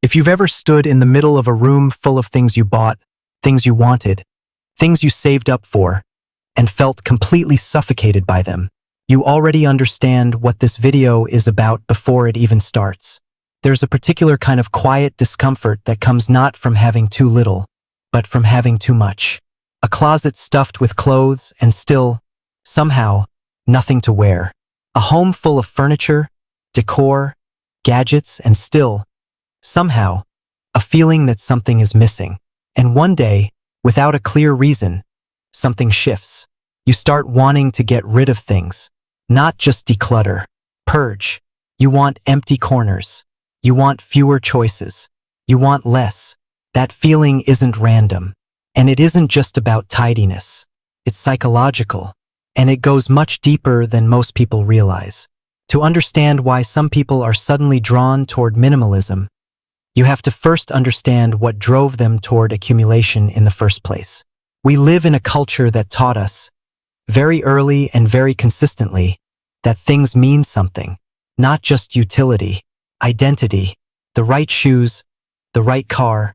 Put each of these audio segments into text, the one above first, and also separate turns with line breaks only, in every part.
If you've ever stood in the middle of a room full of things you bought, things you wanted, things you saved up for, and felt completely suffocated by them, you already understand what this video is about before it even starts. There's a particular kind of quiet discomfort that comes not from having too little, but from having too much. A closet stuffed with clothes and still, somehow, nothing to wear. A home full of furniture, decor, gadgets, and still, somehow, a feeling that something is missing. And one day, without a clear reason, something shifts. You start wanting to get rid of things, not just declutter, purge. You want empty corners. You want fewer choices. You want less. That feeling isn't random. And it isn't just about tidiness. It's psychological. And it goes much deeper than most people realize. To understand why some people are suddenly drawn toward minimalism, you have to first understand what drove them toward accumulation in the first place. We live in a culture that taught us, very early and very consistently, that things mean something, not just utility, identity, the right shoes, the right car,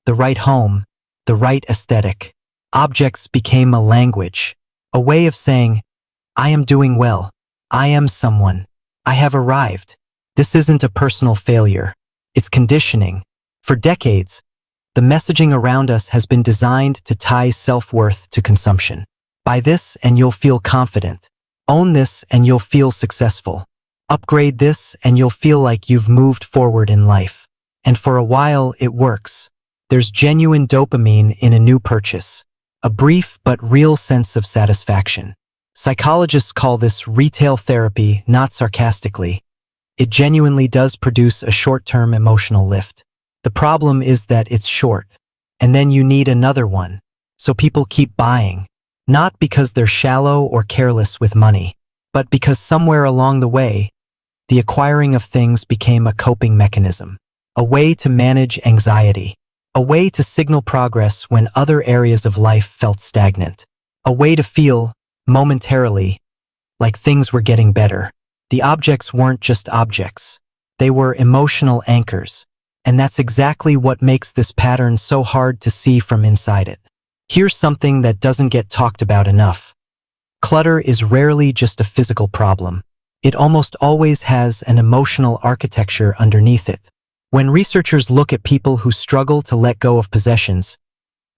the right home, the right aesthetic. Objects became a language, a way of saying, I am doing well, I am someone, I have arrived. This isn't a personal failure. It's conditioning. For decades, the messaging around us has been designed to tie self-worth to consumption. Buy this and you'll feel confident. Own this and you'll feel successful. Upgrade this and you'll feel like you've moved forward in life. And for a while, it works. There's genuine dopamine in a new purchase, a brief but real sense of satisfaction. Psychologists call this retail therapy, not sarcastically. It genuinely does produce a short-term emotional lift. The problem is that it's short, and then you need another one. So people keep buying, not because they're shallow or careless with money, but because somewhere along the way, the acquiring of things became a coping mechanism, a way to manage anxiety, a way to signal progress when other areas of life felt stagnant, a way to feel, momentarily, like things were getting better. The objects weren't just objects. They were emotional anchors. And that's exactly what makes this pattern so hard to see from inside it. Here's something that doesn't get talked about enough. Clutter is rarely just a physical problem. It almost always has an emotional architecture underneath it. When researchers look at people who struggle to let go of possessions,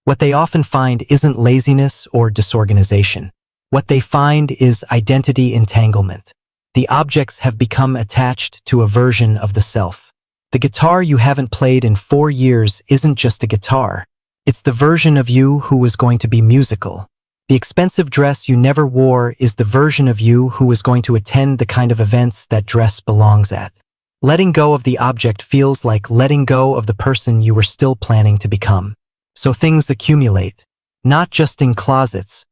what they often find isn't laziness or disorganization. What they find is identity entanglement. The objects have become attached to a version of the self. The guitar you haven't played in 4 years isn't just a guitar. It's the version of you who was going to be musical. The expensive dress you never wore is the version of you who is going to attend the kind of events that dress belongs at. Letting go of the object feels like letting go of the person you were still planning to become. So things accumulate, not just in closets,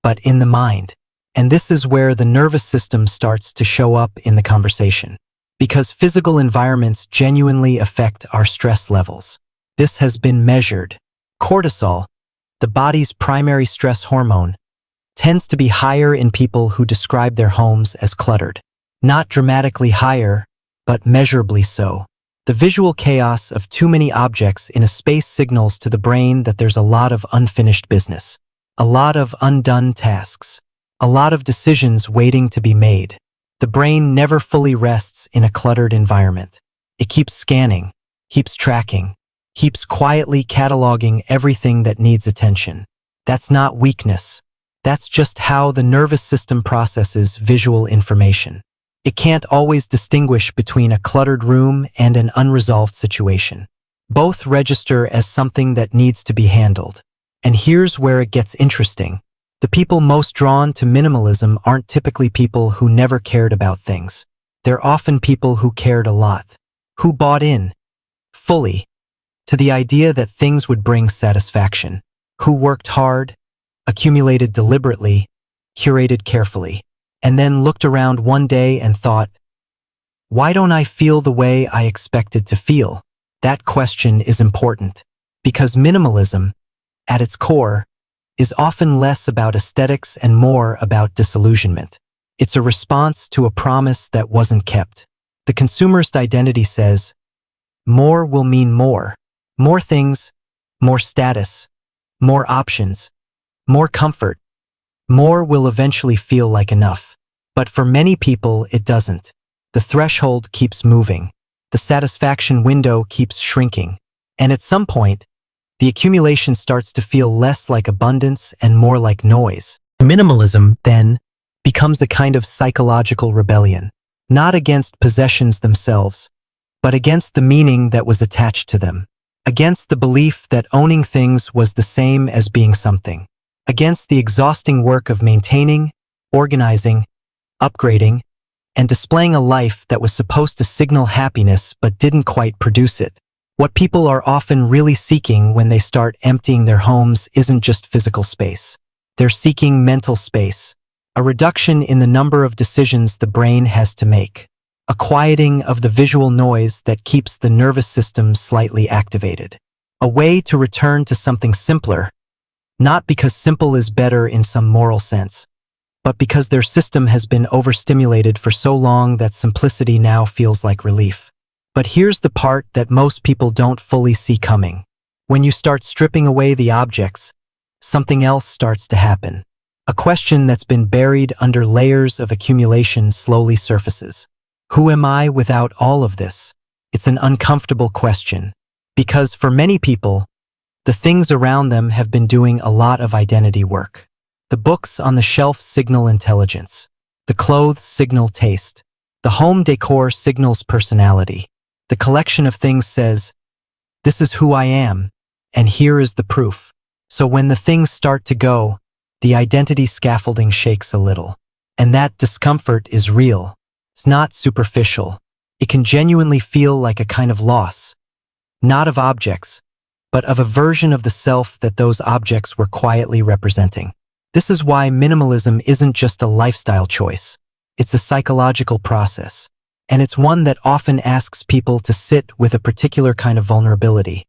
but in the mind. And this is where the nervous system starts to show up in the conversation. Because physical environments genuinely affect our stress levels. This has been measured. Cortisol, the body's primary stress hormone, tends to be higher in people who describe their homes as cluttered. Not dramatically higher, but measurably so. The visual chaos of too many objects in a space signals to the brain that there's a lot of unfinished business, a lot of undone tasks, a lot of decisions waiting to be made. The brain never fully rests in a cluttered environment. It keeps scanning, keeps tracking, keeps quietly cataloging everything that needs attention. That's not weakness. That's just how the nervous system processes visual information. It can't always distinguish between a cluttered room and an unresolved situation. Both register as something that needs to be handled. And here's where it gets interesting. The people most drawn to minimalism aren't typically people who never cared about things. They're often people who cared a lot, who bought in, fully, to the idea that things would bring satisfaction, who worked hard, accumulated deliberately, curated carefully, and then looked around one day and thought, why don't I feel the way I expected to feel? That question is important, because minimalism, at its core, is often less about aesthetics and more about disillusionment. It's a response to a promise that wasn't kept. The consumerist identity says, more will mean more. More things, more status, more options, more comfort. More will eventually feel like enough. But for many people, it doesn't. The threshold keeps moving. The satisfaction window keeps shrinking. And at some point, the accumulation starts to feel less like abundance and more like noise. Minimalism, then, becomes a kind of psychological rebellion, not against possessions themselves, but against the meaning that was attached to them, against the belief that owning things was the same as being something, against the exhausting work of maintaining, organizing, upgrading, and displaying a life that was supposed to signal happiness but didn't quite produce it. What people are often really seeking when they start emptying their homes isn't just physical space. They're seeking mental space, a reduction in the number of decisions the brain has to make, a quieting of the visual noise that keeps the nervous system slightly activated, a way to return to something simpler, not because simple is better in some moral sense, but because their system has been overstimulated for so long that simplicity now feels like relief. But here's the part that most people don't fully see coming. When you start stripping away the objects, something else starts to happen. A question that's been buried under layers of accumulation slowly surfaces. Who am I without all of this? It's an uncomfortable question, because for many people, the things around them have been doing a lot of identity work. The books on the shelf signal intelligence. The clothes signal taste. The home decor signals personality. The collection of things says, this is who I am, and here is the proof. So when the things start to go, the identity scaffolding shakes a little. And that discomfort is real. It's not superficial. It can genuinely feel like a kind of loss, not of objects, but of a version of the self that those objects were quietly representing. This is why minimalism isn't just a lifestyle choice. It's a psychological process. And it's one that often asks people to sit with a particular kind of vulnerability.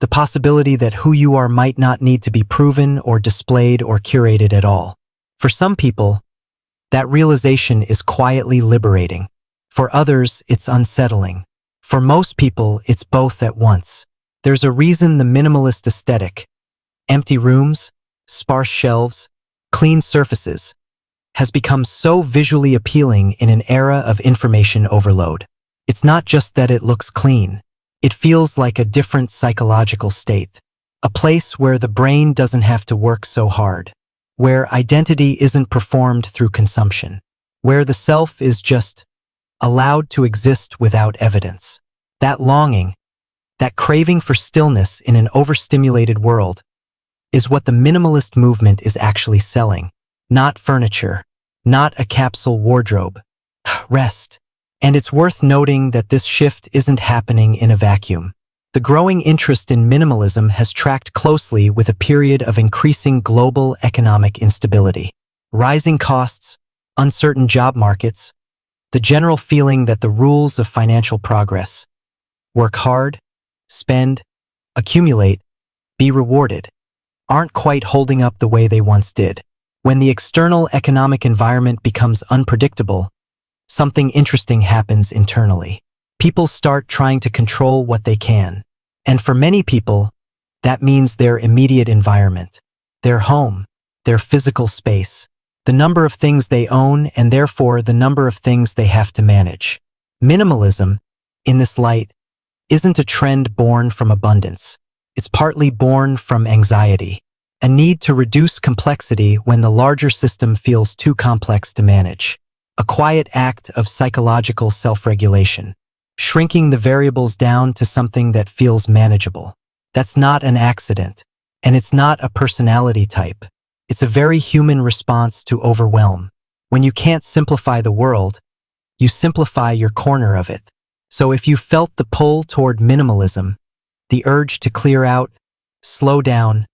The possibility that who you are might not need to be proven or displayed or curated at all. For some people, that realization is quietly liberating. For others, it's unsettling. For most people, it's both at once. There's a reason the minimalist aesthetic, empty rooms, sparse shelves, clean surfaces, has become so visually appealing in an era of information overload. It's not just that it looks clean. It feels like a different psychological state, a place where the brain doesn't have to work so hard, where identity isn't performed through consumption, where the self is just allowed to exist without evidence. That longing, that craving for stillness in an overstimulated world, is what the minimalist movement is actually selling. Not furniture, not a capsule wardrobe. Rest. And it's worth noting that this shift isn't happening in a vacuum. The growing interest in minimalism has tracked closely with a period of increasing global economic instability. Rising costs, uncertain job markets, the general feeling that the rules of financial progress, work hard, spend, accumulate, be rewarded, aren't quite holding up the way they once did. When the external economic environment becomes unpredictable, something interesting happens internally. People start trying to control what they can. And for many people, that means their immediate environment, their home, their physical space, the number of things they own, and therefore the number of things they have to manage. Minimalism, in this light, isn't a trend born from abundance. It's partly born from anxiety, a need to reduce complexity when the larger system feels too complex to manage. A quiet act of psychological self-regulation, shrinking the variables down to something that feels manageable. That's not an accident, and it's not a personality type. It's a very human response to overwhelm. When you can't simplify the world, you simplify your corner of it. So if you felt the pull toward minimalism, the urge to clear out, slow down,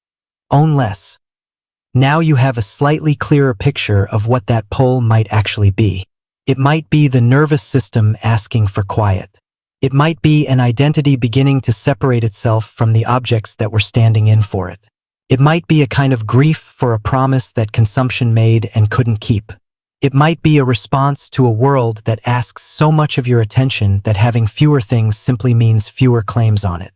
own less, now you have a slightly clearer picture of what that pull might actually be. It might be the nervous system asking for quiet. It might be an identity beginning to separate itself from the objects that were standing in for it. It might be a kind of grief for a promise that consumption made and couldn't keep. It might be a response to a world that asks so much of your attention that having fewer things simply means fewer claims on it.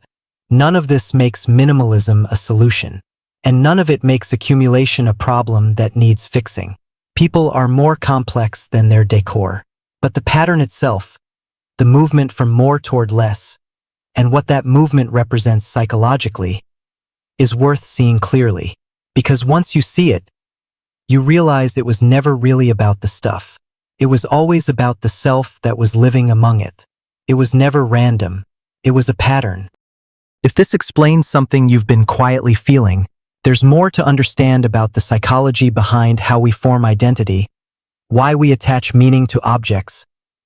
None of this makes minimalism a solution, and none of it makes accumulation a problem that needs fixing. People are more complex than their decor, but the pattern itself, the movement from more toward less, and what that movement represents psychologically, is worth seeing clearly. Because once you see it, you realize it was never really about the stuff. It was always about the self that was living among it. It was never random. It was a pattern. If this explains something you've been quietly feeling, there's more to understand about the psychology behind how we form identity, why we attach meaning to objects,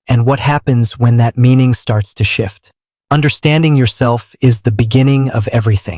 and what happens when that meaning starts to shift. Understanding yourself is the beginning of everything.